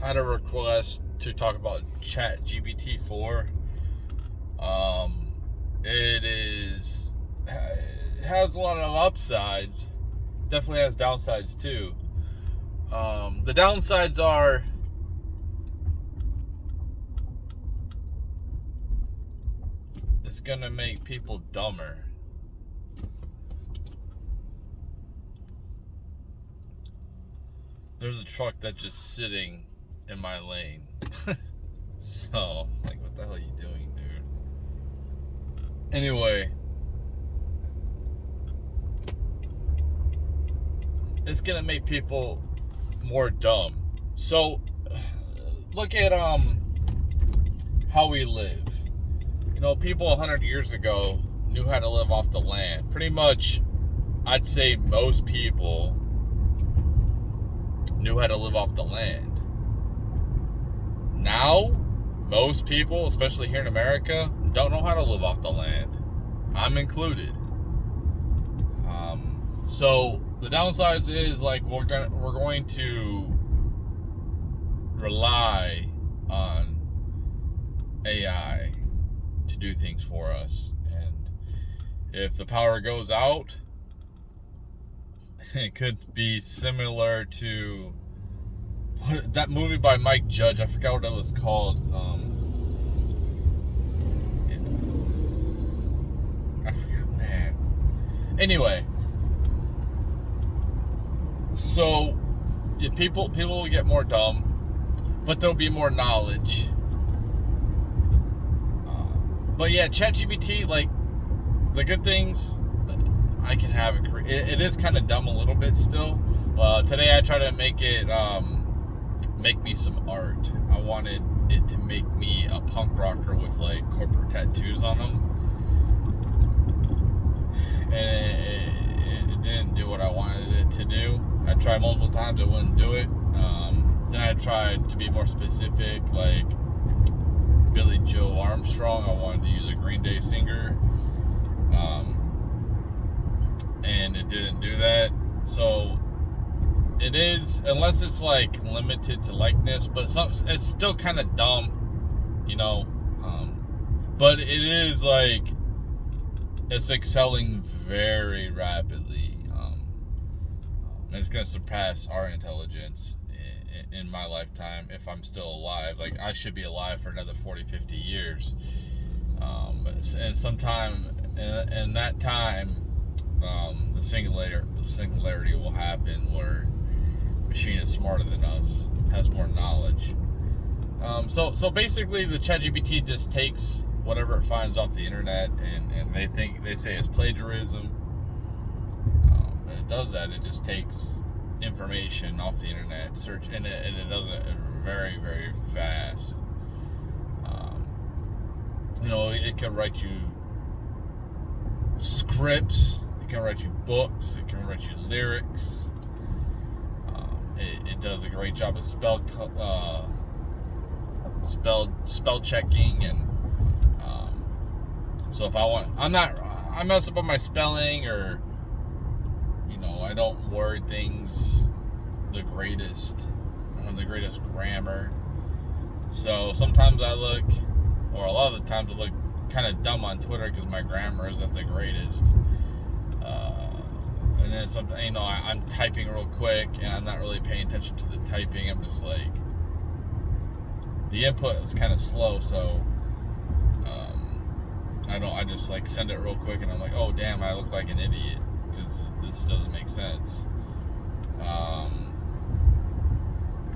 I had a request to talk about ChatGPT 4. It has a lot of upsides. Definitely has downsides too. The downsides are it's gonna make people dumber. There's a truck that's just sitting in my lane. So, like, what the hell are you doing, dude? Anyway, it's gonna make people more dumb. So, look at how we live. You know, people 100 years ago knew how to live off the land. Pretty much, I'd say most people knew how to live off the land. Now, most people, especially here in America, don't know how to live off the land. I'm included. So the downsides is like we're going to rely on AI to do things for us, and if the power goes out, it could be similar to that movie by Mike Judge. I forgot what it was called. I forgot, man. Anyway, so people will get more dumb, but there'll be more knowledge. But yeah, ChatGPT, like, the good things, I can have it. It is kind of dumb a little bit still. Today I tried to make it make me some art. I wanted it to make me a punk rocker with like corporate tattoos on them, and it didn't do what I wanted it to do. I tried multiple times, it wouldn't do it. Then I tried to be more specific, like Billy Joe Armstrong. I wanted to use a Green Day singer, and it didn't do that. So it is, unless it's like limited to likeness, but it's still kind of dumb, you know. But it is like it's excelling very rapidly. It's gonna surpass our intelligence in my lifetime if I'm still alive. Like, I should be alive for another 40, 50 years. And sometime in that time, the singularity will happen where machine is smarter than us, has more knowledge. So basically, the ChatGPT just takes whatever it finds off the internet, and they say it's plagiarism. And it does that. It just takes information off the internet, search, and it does it very, very fast. You know, it can write you scripts, it can write you books, it can write you lyrics. It does a great job of spell checking, and so if I mess up on my spelling, or I don't word things the greatest. I don't have the greatest grammar, so sometimes a lot of the times I look kind of dumb on Twitter because my grammar isn't the greatest. And then something, I'm typing real quick and I'm not really paying attention to the typing. I'm just like, the input is kind of slow, so I just like send it real quick, and I'm like, oh damn, I look like an idiot because this doesn't make sense.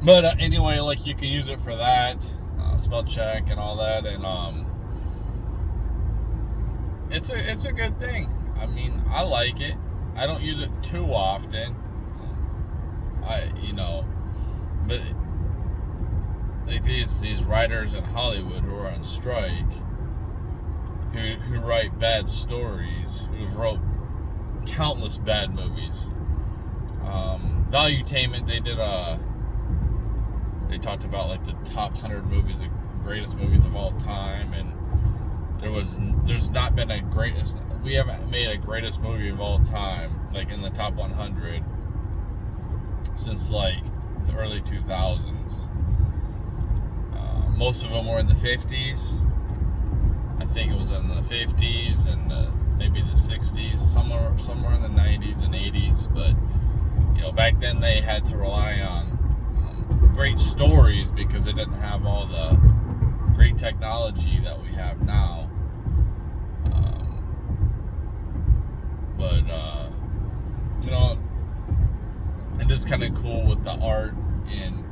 But anyway, like, you can use it for that, spell check and all that, and it's a good thing. I mean, I like it. I don't use it too often. But like these writers in Hollywood who are on strike, who write bad stories, who wrote countless bad movies. Valuetainment, they talked about like the top 100 movies, the greatest movies of all time, and there's not been we haven't made a greatest movie of all time, like in the top 100, since like the early 2000s. most of them were in the 50s. I think it was in the 50s and maybe the 60s, somewhere in the 90s and 80s. But back then they had to rely on great stories because they didn't have all the great technology that we have now. But it is kind of cool with the art, and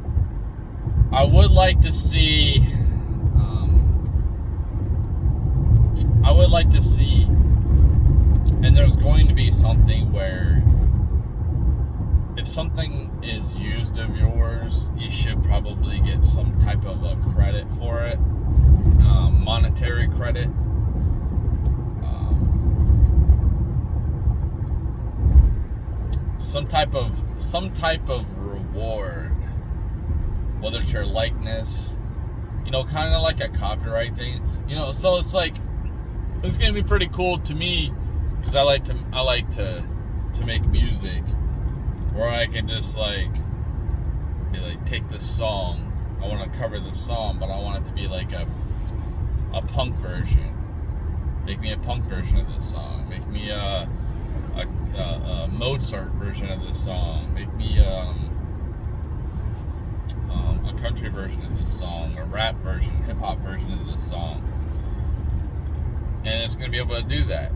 I would like to see. And there's going to be something where if something is used of yours, you should probably get some type of a credit for it, monetary credit. Some type of reward, whether it's your likeness, kind of like a copyright thing, so it's like, it's gonna be pretty cool to me because I like to make music where I can just take this song, I want to cover this song, but I want it to be like a punk version. Make me a punk version of this song. Make me a Mozart version of this song. Make me a country version of this song, a rap version, hip hop version of this song. And it's going to be able to do that.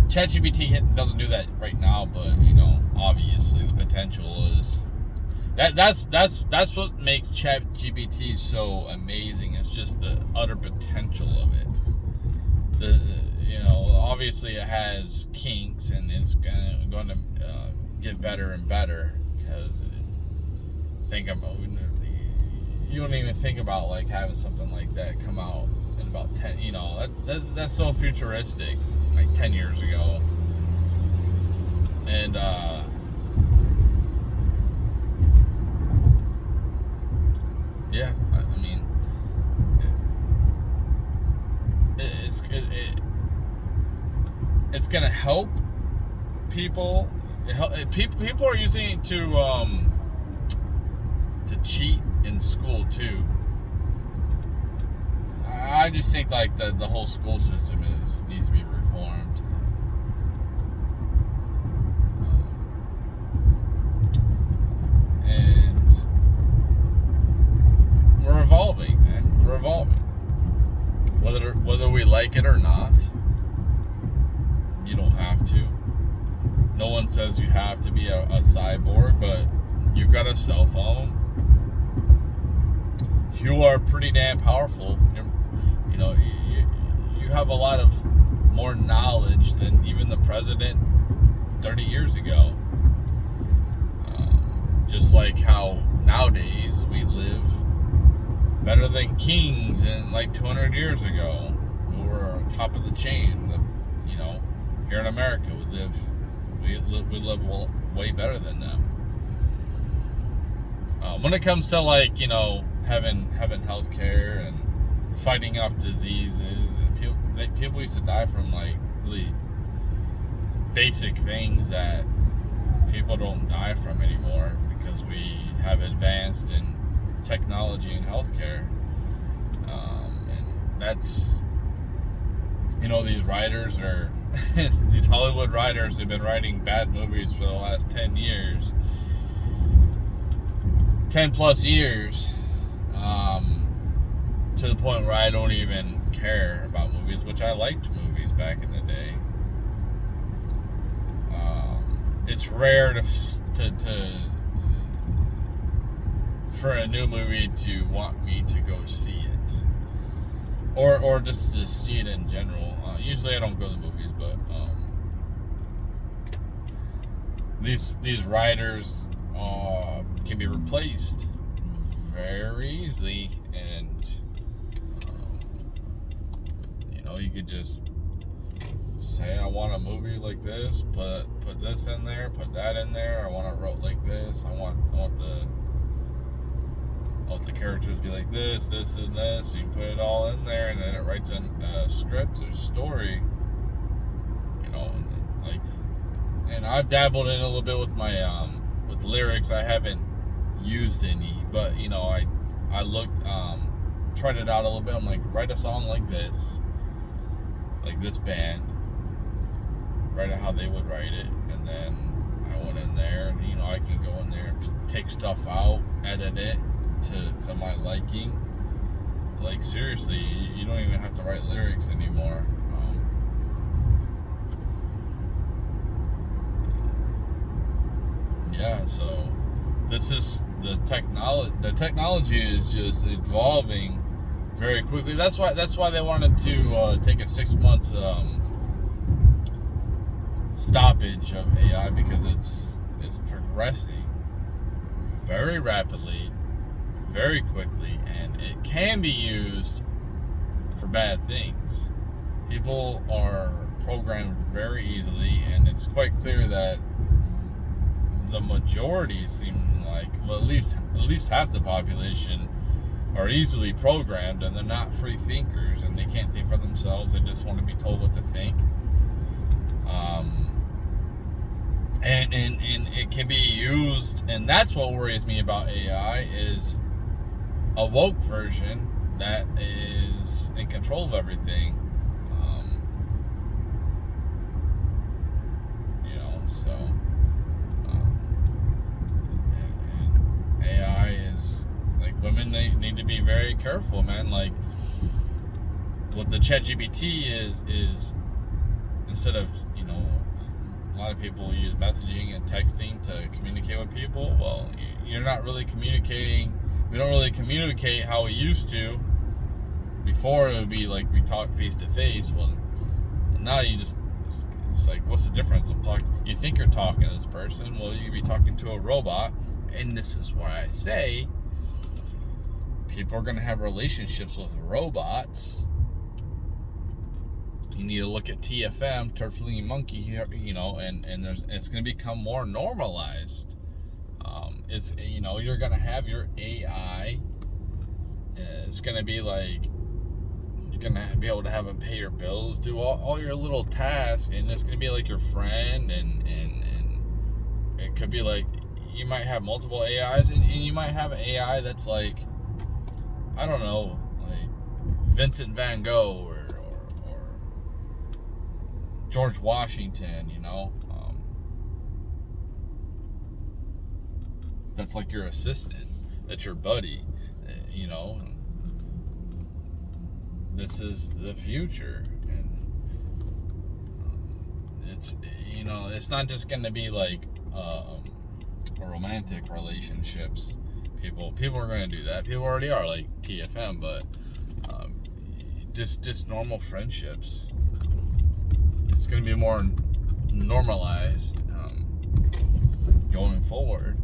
ChatGPT doesn't do that right now, but obviously the potential is that's what makes ChatGPT so amazing. It's just the utter potential of it. Obviously it has kinks, and it's going to get better and better because you don't even think about having something like that come out in about 10. That's so futuristic, like 10 years ago, and yeah, I mean, it's gonna help people. People are using it to cheat in school too. I just think the whole school system needs to be reformed. And we're evolving, man. We're evolving. Whether we like it or not, you don't have to. No one says you have to be a cyborg, but you've got a cell phone. You are pretty damn powerful. You have a lot of more knowledge than even the president 30 years ago. Just like how nowadays we live better than kings in 200 years ago, who were on top of the chain. Here in America, we live way better than them. When it comes to having health care and fighting off diseases, and people used to die from really basic things that people don't die from anymore because we have advanced in technology and healthcare. And that's, these writers are these Hollywood writers have been writing bad movies for the last 10 years, 10 plus years, to the point where I don't even care about movies, which I liked movies back in the day. It's rare for a new movie to want me to go see it, or just to see it in general. Usually I don't go to the movies, but these writers can be replaced very easily, and you could just say, I want a movie like this, put this in there, put that in there. I want it wrote like this. I want the characters to be like this, and this. You can put it all in there, and then it writes a script or story. And I've dabbled in a little bit with my with lyrics. I haven't used any, but you know, I looked, tried it out a little bit. I'm like, write a song like this band, write it how they would write it, and then I went in there, and you know, I can go in there, take stuff out, edit it to my liking. Like seriously, you don't even have to write lyrics anymore. Yeah, so this is the technology. The technology is just evolving very quickly. That's why they wanted to take a 6 months stoppage of AI, because it's progressing very rapidly, very quickly, and it can be used for bad things. People are programmed very easily, and it's quite clear that the majority seem like, well, at least half the population are easily programmed, and they're not free thinkers, and they can't think for themselves. They just want to be told what to think. And it can be used, and that's what worries me about AI, is a woke version that is in control of everything. You know, so and AI is like, women, they need to be very careful, man. Like, what the ChatGPT is instead of, you know, a lot of people use messaging and texting to communicate with people. Well, you're not really communicating. We don't really communicate how we used to. Before, it would be like we talk face to face. Well, now you just, it's like, what's the difference? You think you're talking to this person. Well, you could be talking to a robot. And this is why I say people are going to have relationships with robots. You need to look at TFM, Turd Fleeing Monkey, you know, and it's going to become more normalized. It's, you know, you're going to have your AI. It's going to be like, you're going to be able to have them pay your bills, do all your little tasks, and it's going to be like your friend, and it could be like, you might have multiple AIs, and you might have an AI that's like, I don't know, like Vincent Van Gogh or George Washington, you know, that's like your assistant, that's your buddy, you know. This is the future, and it's, you know, it's not just going to be like romantic relationships. People are going to do that. People already are, like TFM, but just normal friendships. It's going to be more normalized going forward.